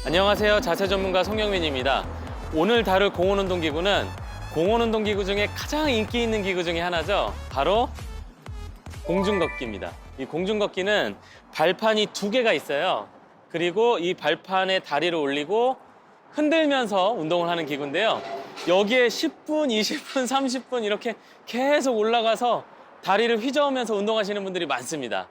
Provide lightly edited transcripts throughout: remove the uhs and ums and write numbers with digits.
안녕하세요. 자세 전문가 송영민입니다. 오늘 다룰 공원운동기구는 공원운동기구 중에 가장 인기 있는 기구 중에 하나죠. 바로 공중걷기입니다. 이 공중걷기는 발판이 2개가 있어요. 그리고 이 발판에 다리를 올리고 흔들면서 운동을 하는 기구인데요. 여기에 10분, 20분, 30분 이렇게 계속 올라가서 다리를 휘저으면서 운동하시는 분들이 많습니다.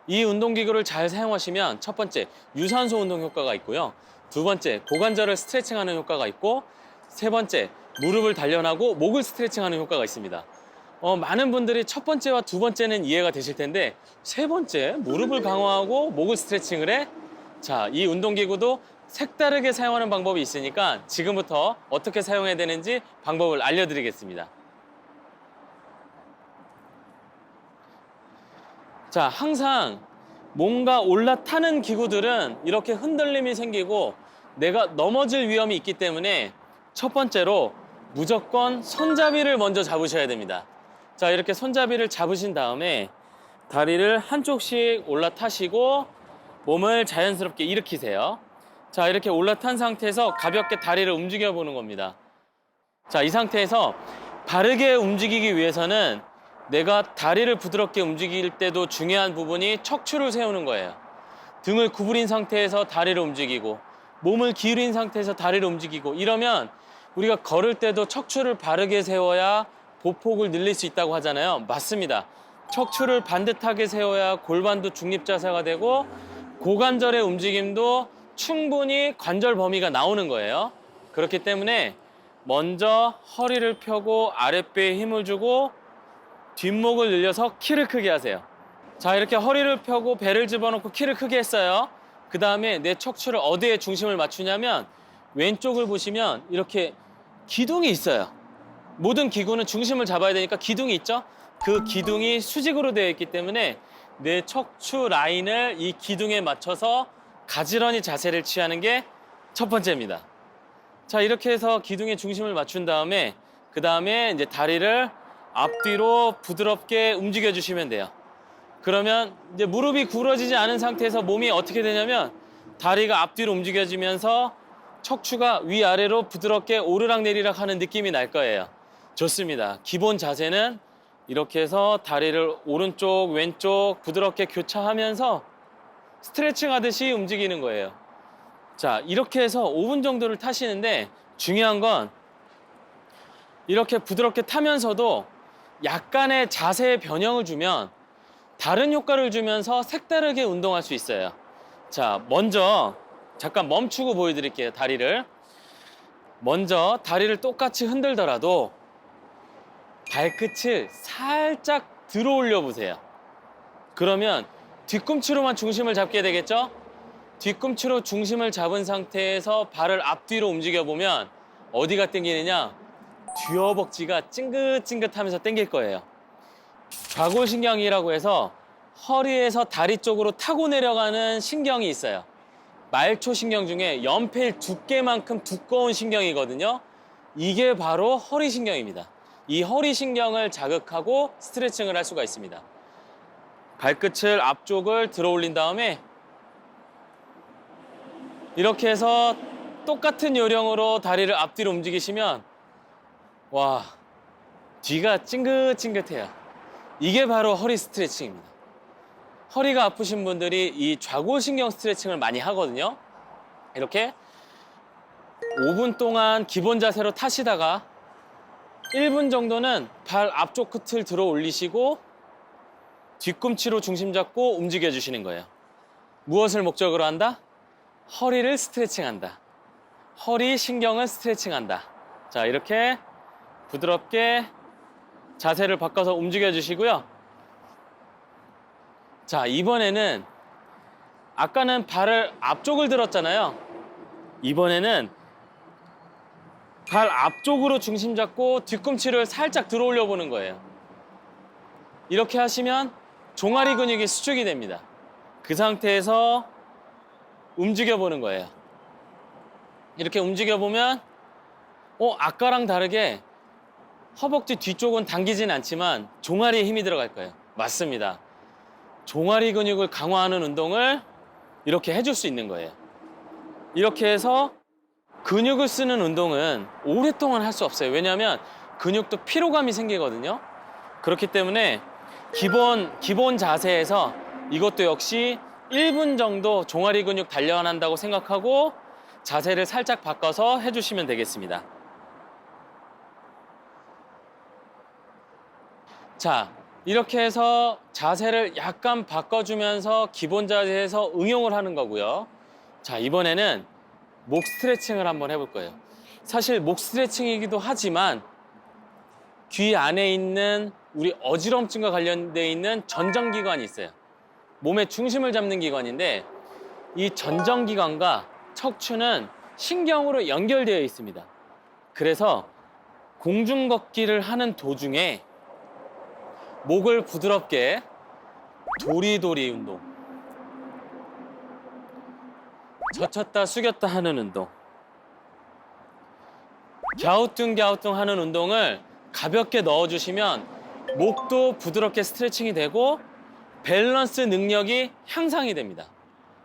이 운동기구를 잘 사용하시면 첫 번째, 유산소 운동 효과가 있고요. 두 번째, 고관절을 스트레칭하는 효과가 있고, 세 번째, 무릎을 단련하고 목을 스트레칭하는 효과가 있습니다. 많은 분들이 첫 번째와 두 번째는 이해가 되실 텐데, 세 번째, 무릎을 강화하고 목을 스트레칭을 해? 자, 이 운동기구도 색다르게 사용하는 방법이 있으니까 지금부터 어떻게 사용해야 되는지 방법을 알려드리겠습니다. 자, 항상 뭔가 올라타는 기구들은 이렇게 흔들림이 생기고 내가 넘어질 위험이 있기 때문에 첫 번째로 무조건 손잡이를 먼저 잡으셔야 됩니다. 자, 이렇게 손잡이를 잡으신 다음에 다리를 한쪽씩 올라타시고 몸을 자연스럽게 일으키세요. 자, 이렇게 올라탄 상태에서 가볍게 다리를 움직여 보는 겁니다. 자, 이 상태에서 바르게 움직이기 위해서는 내가 다리를 부드럽게 움직일 때도 중요한 부분이 척추를 세우는 거예요. 등을 구부린 상태에서 다리를 움직이고 몸을 기울인 상태에서 다리를 움직이고 이러면 우리가 걸을 때도 척추를 바르게 세워야 보폭을 늘릴 수 있다고 하잖아요. 맞습니다. 척추를 반듯하게 세워야 골반도 중립자세가 되고 고관절의 움직임도 충분히 관절 범위가 나오는 거예요. 그렇기 때문에 먼저 허리를 펴고 아랫배에 힘을 주고 뒷목을 늘려서 키를 크게 하세요. 자, 이렇게 허리를 펴고 배를 집어넣고 키를 크게 했어요. 그 다음에 내 척추를 어디에 중심을 맞추냐면 왼쪽을 보시면 이렇게 기둥이 있어요. 모든 기구는 중심을 잡아야 되니까 기둥이 있죠? 그 기둥이 수직으로 되어 있기 때문에 내 척추 라인을 이 기둥에 맞춰서 가지런히 자세를 취하는 게 첫 번째입니다. 자, 이렇게 해서 기둥에 중심을 맞춘 다음에 그 다음에 이제 다리를 앞뒤로 부드럽게 움직여 주시면 돼요. 그러면 이제 무릎이 구부러지지 않은 상태에서 몸이 어떻게 되냐면 다리가 앞뒤로 움직여지면서 척추가 위아래로 부드럽게 오르락내리락 하는 느낌이 날 거예요. 좋습니다. 기본 자세는 이렇게 해서 다리를 오른쪽, 왼쪽 부드럽게 교차하면서 스트레칭 하듯이 움직이는 거예요. 자, 이렇게 해서 5분 정도를 타시는데 중요한 건 이렇게 부드럽게 타면서도 약간의 자세의 변형을 주면 다른 효과를 주면서 색다르게 운동할 수 있어요. 자, 먼저 잠깐 멈추고 보여드릴게요. 다리를. 먼저 다리를 똑같이 흔들더라도 발끝을 살짝 들어 올려 보세요. 그러면 뒤꿈치로만 중심을 잡게 되겠죠? 뒤꿈치로 중심을 잡은 상태에서 발을 앞뒤로 움직여 보면 어디가 당기느냐? 뒤허벅지가 찡긋찡긋하면서 당길 거예요. 좌골신경이라고 해서 허리에서 다리 쪽으로 타고 내려가는 신경이 있어요. 말초신경 중에 연필 두께만큼 두꺼운 신경이거든요. 이게 바로 허리신경입니다. 이 허리신경을 자극하고 스트레칭을 할 수가 있습니다. 발끝을 앞쪽을 들어 올린 다음에 이렇게 해서 똑같은 요령으로 다리를 앞뒤로 움직이시면 와, 뒤가 찡긋찡긋해요. 이게 바로 허리 스트레칭입니다. 허리가 아프신 분들이 이 좌골신경 스트레칭을 많이 하거든요. 이렇게 5분 동안 기본 자세로 타시다가 1분 정도는 발 앞쪽 끝을 들어 올리시고 뒤꿈치로 중심 잡고 움직여 주시는 거예요. 무엇을 목적으로 한다? 허리를 스트레칭한다. 허리 신경을 스트레칭한다. 자, 이렇게 부드럽게 자세를 바꿔서 움직여 주시고요. 자, 이번에는 아까는 발을 앞쪽을 들었잖아요. 이번에는 발 앞쪽으로 중심 잡고 뒤꿈치를 살짝 들어 올려 보는 거예요. 이렇게 하시면 종아리 근육이 수축이 됩니다. 그 상태에서 움직여 보는 거예요. 이렇게 움직여 보면 아까랑 다르게 허벅지 뒤쪽은 당기진 않지만 종아리에 힘이 들어갈 거예요. 맞습니다. 종아리 근육을 강화하는 운동을 이렇게 해줄 수 있는 거예요. 이렇게 해서 근육을 쓰는 운동은 오랫동안 할 수 없어요. 왜냐하면 근육도 피로감이 생기거든요. 그렇기 때문에 기본 자세에서 이것도 역시 1분 정도 종아리 근육 단련한다고 생각하고 자세를 살짝 바꿔서 해주시면 되겠습니다. 자, 이렇게 해서 자세를 약간 바꿔주면서 기본 자세에서 응용을 하는 거고요. 자, 이번에는 목 스트레칭을 한번 해볼 거예요. 사실 목 스트레칭이기도 하지만 귀 안에 있는 우리 어지럼증과 관련되어 있는 전정기관이 있어요. 몸의 중심을 잡는 기관인데 이 전정기관과 척추는 신경으로 연결되어 있습니다. 그래서 공중걷기를 하는 도중에 목을 부드럽게 도리도리 운동, 젖혔다 숙였다 하는 운동, 갸우뚱갸우뚱 하는 운동을 가볍게 넣어주시면 목도 부드럽게 스트레칭이 되고 밸런스 능력이 향상이 됩니다.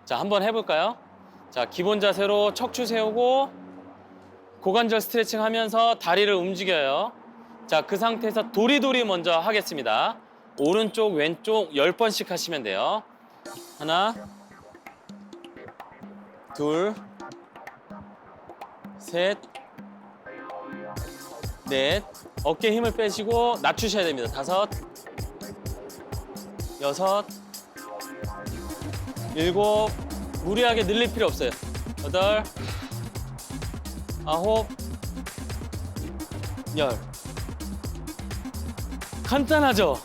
자, 한번 해볼까요? 자, 기본 자세로 척추 세우고 고관절 스트레칭 하면서 다리를 움직여요. 자, 그 상태에서 도리도리 먼저 하겠습니다. 오른쪽, 왼쪽 10번씩 하시면 돼요. 하나, 둘, 셋, 넷. 어깨 힘을 빼시고 낮추셔야 됩니다. 다섯, 여섯, 일곱. 무리하게 늘릴 필요 없어요. 여덟, 아홉, 열. 간단하죠?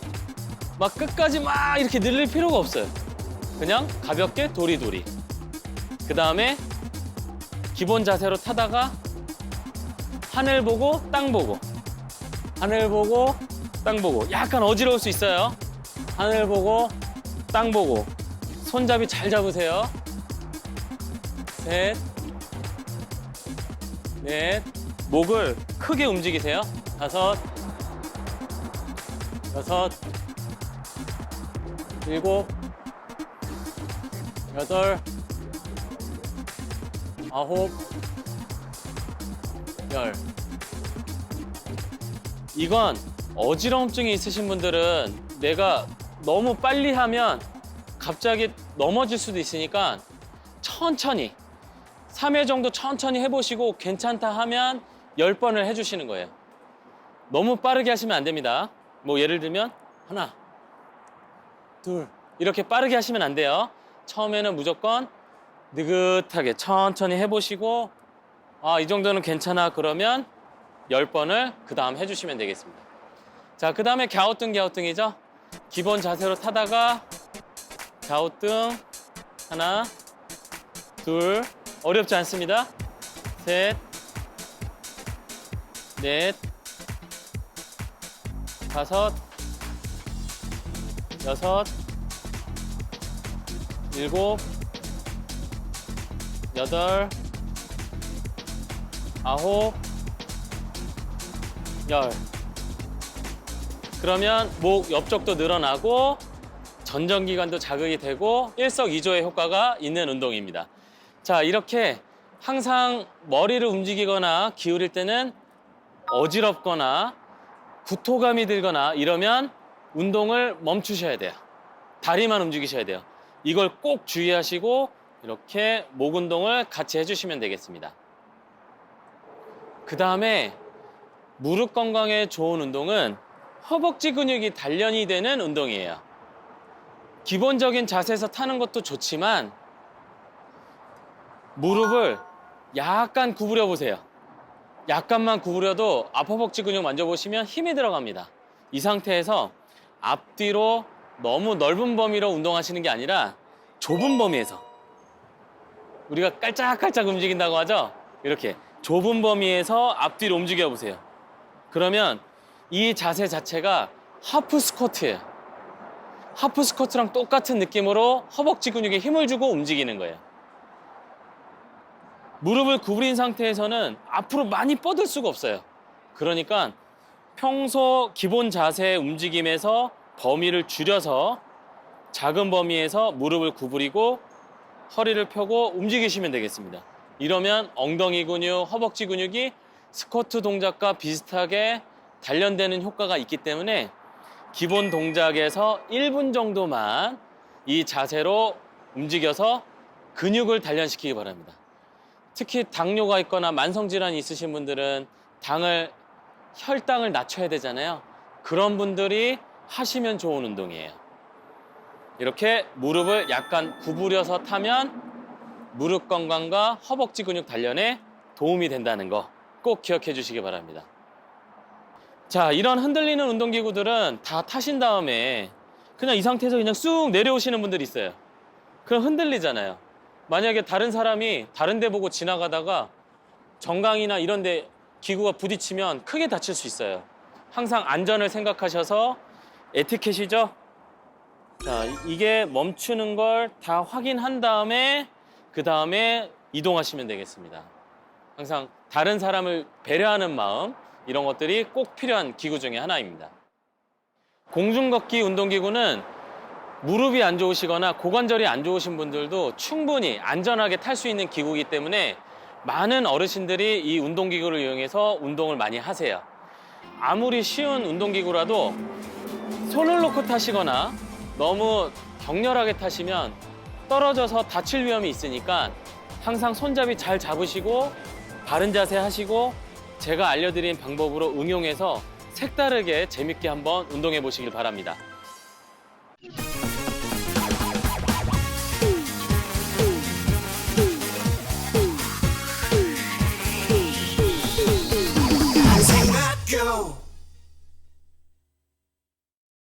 막 끝까지 막 이렇게 늘릴 필요가 없어요. 그냥 가볍게 도리도리. 그 다음에 기본 자세로 타다가 하늘 보고 땅 보고, 하늘 보고 땅 보고. 약간 어지러울 수 있어요. 하늘 보고 땅 보고. 손잡이 잘 잡으세요. 셋, 넷. 목을 크게 움직이세요. 다섯, 여섯, 일곱, 여덟, 아홉, 열. 이건 어지러움증이 있으신 분들은 내가 너무 빨리 하면 갑자기 넘어질 수도 있으니까 천천히 3회 정도 천천히 해보시고 괜찮다 하면 10번을 해주시는 거예요. 너무 빠르게 하시면 안 됩니다. 뭐 예를 들면 하나, 둘 이렇게 빠르게 하시면 안 돼요. 처음에는 무조건 느긋하게 천천히 해보시고 이 정도는 괜찮아 그러면 10번을 그 다음 해주시면 되겠습니다. 자, 그 다음에 갸우뚱갸우뚱이죠. 기본 자세로 타다가 갸우뚱 하나, 둘. 어렵지 않습니다. 셋, 넷, 다섯, 여섯, 일곱, 여덟, 아홉, 열. 그러면 목 옆쪽도 늘어나고 전정기관도 자극이 되고 일석이조의 효과가 있는 운동입니다. 자, 이렇게 항상 머리를 움직이거나 기울일 때는 어지럽거나 구토감이 들거나 이러면 운동을 멈추셔야 돼요. 다리만 움직이셔야 돼요. 이걸 꼭 주의하시고 이렇게 목 운동을 같이 해주시면 되겠습니다. 그 다음에 무릎 건강에 좋은 운동은 허벅지 근육이 단련이 되는 운동이에요. 기본적인 자세에서 타는 것도 좋지만 무릎을 약간 구부려 보세요. 약간만 구부려도 앞허벅지 근육 만져보시면 힘이 들어갑니다. 이 상태에서 앞뒤로 너무 넓은 범위로 운동하시는 게 아니라 좁은 범위에서, 우리가 깔짝깔짝 움직인다고 하죠? 이렇게 좁은 범위에서 앞뒤로 움직여 보세요. 그러면 이 자세 자체가 하프 스쿼트예요. 하프 스쿼트랑 똑같은 느낌으로 허벅지 근육에 힘을 주고 움직이는 거예요. 무릎을 구부린 상태에서는 앞으로 많이 뻗을 수가 없어요. 그러니까 평소 기본 자세의 움직임에서 범위를 줄여서 작은 범위에서 무릎을 구부리고 허리를 펴고 움직이시면 되겠습니다. 이러면 엉덩이 근육, 허벅지 근육이 스쿼트 동작과 비슷하게 단련되는 효과가 있기 때문에 기본 동작에서 1분 정도만 이 자세로 움직여서 근육을 단련시키기 바랍니다. 특히 당뇨가 있거나 만성질환이 있으신 분들은 혈당을 낮춰야 되잖아요. 그런 분들이 하시면 좋은 운동이에요. 이렇게 무릎을 약간 구부려서 타면 무릎 건강과 허벅지 근육 단련에 도움이 된다는 거 꼭 기억해 주시기 바랍니다. 자, 이런 흔들리는 운동기구들은 다 타신 다음에 그냥 이 상태에서 그냥 쑥 내려오시는 분들이 있어요. 그럼 흔들리잖아요. 만약에 다른 사람이 다른 데 보고 지나가다가 정강이나 이런 데 기구가 부딪히면 크게 다칠 수 있어요. 항상 안전을 생각하셔서 에티켓이죠. 자, 이게 멈추는 걸 다 확인한 다음에 그 다음에 이동하시면 되겠습니다. 항상 다른 사람을 배려하는 마음, 이런 것들이 꼭 필요한 기구 중에 하나입니다. 공중걷기 운동기구는 무릎이 안 좋으시거나 고관절이 안 좋으신 분들도 충분히 안전하게 탈 수 있는 기구이기 때문에 많은 어르신들이 이 운동기구를 이용해서 운동을 많이 하세요. 아무리 쉬운 운동기구라도 손을 놓고 타시거나 너무 격렬하게 타시면 떨어져서 다칠 위험이 있으니까 항상 손잡이 잘 잡으시고 바른 자세 하시고 제가 알려드린 방법으로 응용해서 색다르게 재밌게 한번 운동해 보시길 바랍니다.